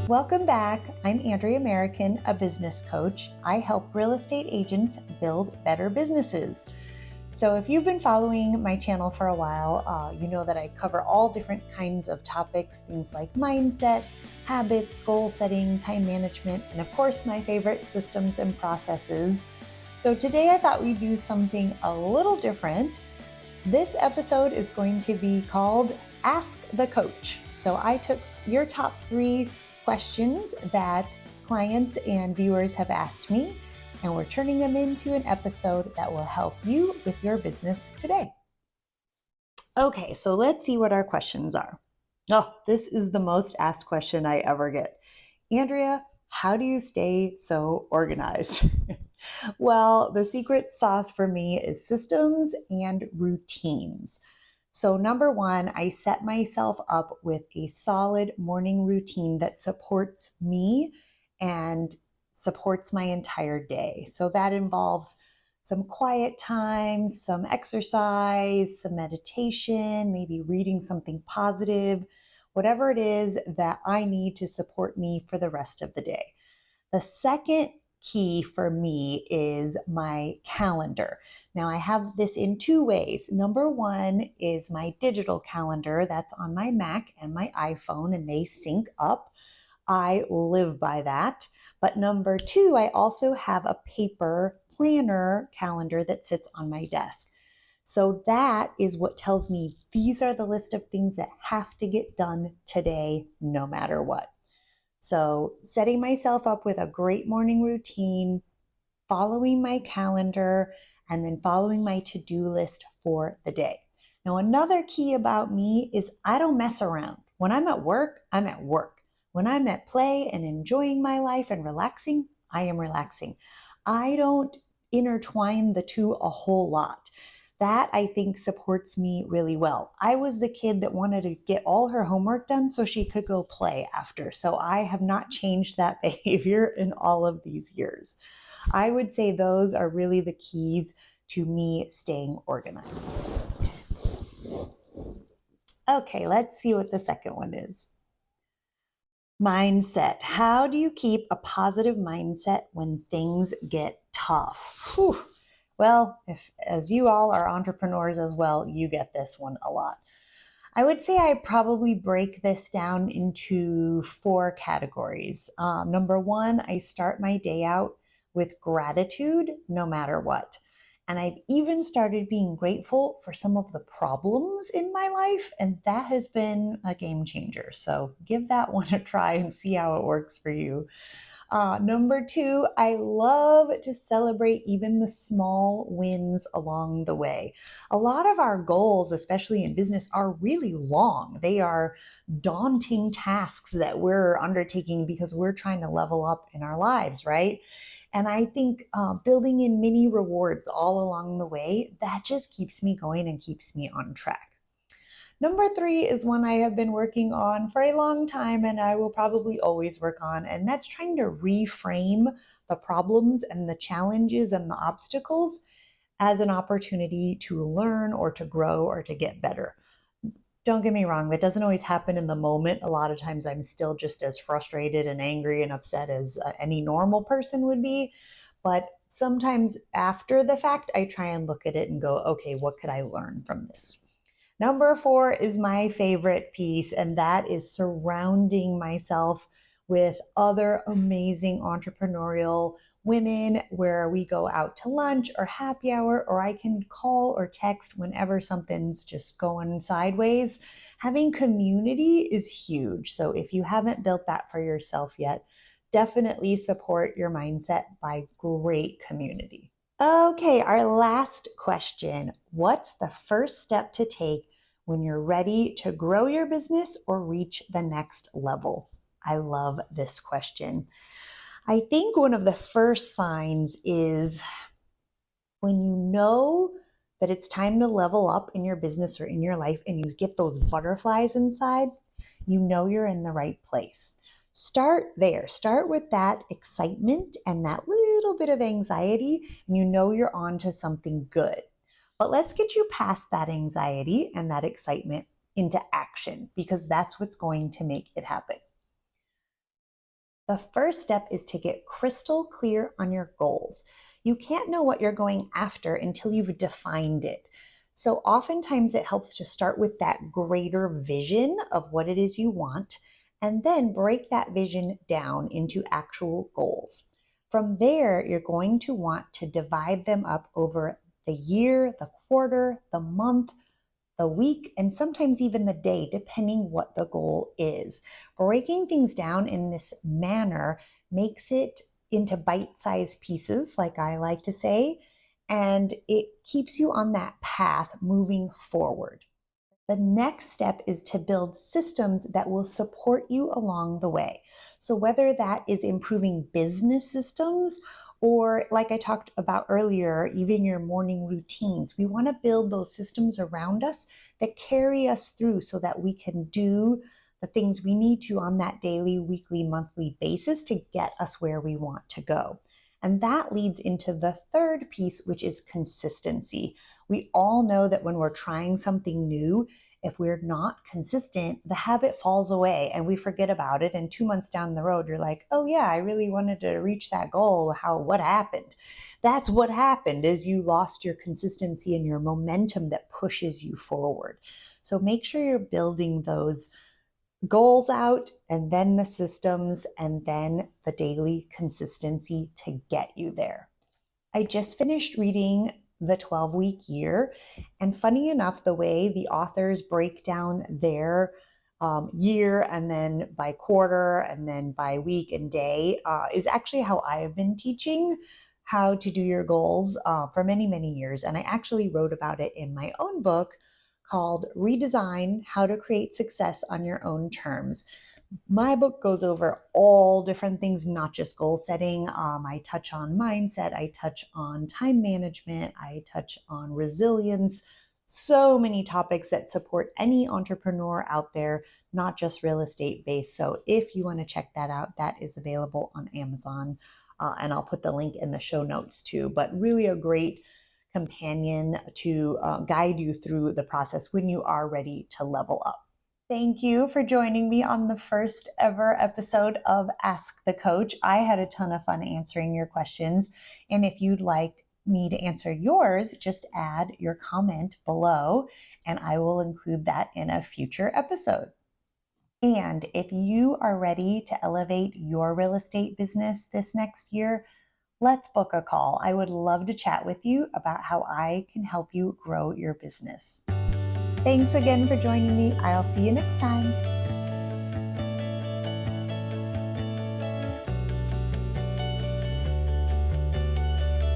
Welcome back. I'm Andrea American, a business coach. I help real estate agents build better businesses. So, if you've been following my channel for a while, you know that I cover all different kinds of topics, things like mindset, habits, goal setting, time management, and of course, my favorite, systems and processes. So, today I thought we'd do something a little different. This episode is going to be called Ask the Coach. So I took your top 3 questions that clients and viewers have asked me, and we're turning them into an episode that will help you with your business today. Okay, so let's see what our questions are. Oh, this is the most asked question I ever get. Andrea, how do you stay so organized? Well, the secret sauce for me is systems and routines. So, number one, I set myself up with a solid morning routine that supports me and supports my entire day. So, that involves some quiet time, some exercise, some meditation, maybe reading something positive, whatever it is that I need to support me for the rest of the day. The second key for me is my calendar. Now, I have this in 2 ways. Number one is my digital calendar that's on my Mac and my iPhone, and they sync up. I live by that. But number two, I also have a paper planner calendar that sits on my desk. So that is what tells me these are the list of things that have to get done today, no matter what. So, setting myself up with a great morning routine, following my calendar, and then following my to do list for the day. Now, another key about me is I don't mess around. When I'm at work, I'm at work. When I'm at play and enjoying my life and relaxing, I am relaxing. I don't intertwine the two a whole lot. That I think supports me really well. I was the kid that wanted to get all her homework done so she could go play after. So I have not changed that behavior in all of these years. I would say those are really the keys to me staying organized. Okay, let's see what the second one is. Mindset. How do you keep a positive mindset when things get tough? Whew. Well, if as you all are entrepreneurs as well, you get this one a lot. I would say I probably break this down into 4 categories. Number one, I start my day out with gratitude no matter what. And I've even started being grateful for some of the problems in my life, and that has been a game changer. So give that one a try and see how it works for you. Number two, I love to celebrate even the small wins along the way. A lot of our goals, especially in business, are really long. They are daunting tasks that we're undertaking because we're trying to level up in our lives, right? And I think building in mini rewards all along the way, that just keeps me going and keeps me on track. Number three is one I have been working on for a long time and I will probably always work on, and that's trying to reframe the problems and the challenges and the obstacles as an opportunity to learn or to grow or to get better. Don't get me wrong, that doesn't always happen in the moment. A lot of times I'm still just as frustrated and angry and upset as any normal person would be. But sometimes after the fact, I try and look at it and go, okay, what could I learn from this? Number four is my favorite piece, and that is surrounding myself with other amazing entrepreneurial women where we go out to lunch or happy hour, or I can call or text whenever something's just going sideways. Having community is huge. So if you haven't built that for yourself yet, definitely support your mindset by great community. Okay, our last question. What's the first step to take when you're ready to grow your business or reach the next level? I love this question. I think one of the first signs is when you know that it's time to level up in your business or in your life and you get those butterflies inside, you know you're in the right place. Start there. Start with that excitement and that little bit of anxiety, and you know you're on to something good. But let's get you past that anxiety and that excitement into action, because that's what's going to make it happen. The first step is to get crystal clear on your goals. You can't know what you're going after until you've defined it. So, oftentimes, it helps to start with that greater vision of what it is you want, and then break that vision down into actual goals. From there, you're going to want to divide them up over the year, the quarter, the month, the week, and sometimes even the day, depending what the goal is. Breaking things down in this manner makes it into bite-sized pieces, like I like to say, and it keeps you on that path moving forward. The next step is to build systems that will support you along the way. So, whether that is improving business systems or, like I talked about earlier, even your morning routines, we want to build those systems around us that carry us through so that we can do the things we need to on that daily, weekly, monthly basis to get us where we want to go. And that leads into the third piece, which is consistency. We all know that when we're trying something new, if we're not consistent, the habit falls away and we forget about it. And 2 months down the road, you're like, oh yeah, I really wanted to reach that goal. What happened? That's what happened is you lost your consistency and your momentum that pushes you forward. So make sure you're building those goals out and then the systems and then the daily consistency to get you there. I just finished reading The 12-Week Year, and funny enough, the way the authors break down their year and then by quarter and then by week and day is actually how I have been teaching how to do your goals for many, many years. And I actually wrote about it in my own book called Redesign: How to Create Success on Your Own Terms. My book goes over all different things, not just goal setting. I touch on mindset, I touch on time management, I touch on resilience. So many topics that support any entrepreneur out there, not just real estate based. So if you want to check that out, that is available on Amazon. And I'll put the link in the show notes too. But really a great companion to guide you through the process when you are ready to level up. Thank you for joining me on the first ever episode of Ask the Coach. I had a ton of fun answering your questions. And if you'd like me to answer yours, just add your comment below and I will include that in a future episode. And if you are ready to elevate your real estate business this next year, let's book a call. I would love to chat with you about how I can help you grow your business. Thanks again for joining me. I'll see you next time.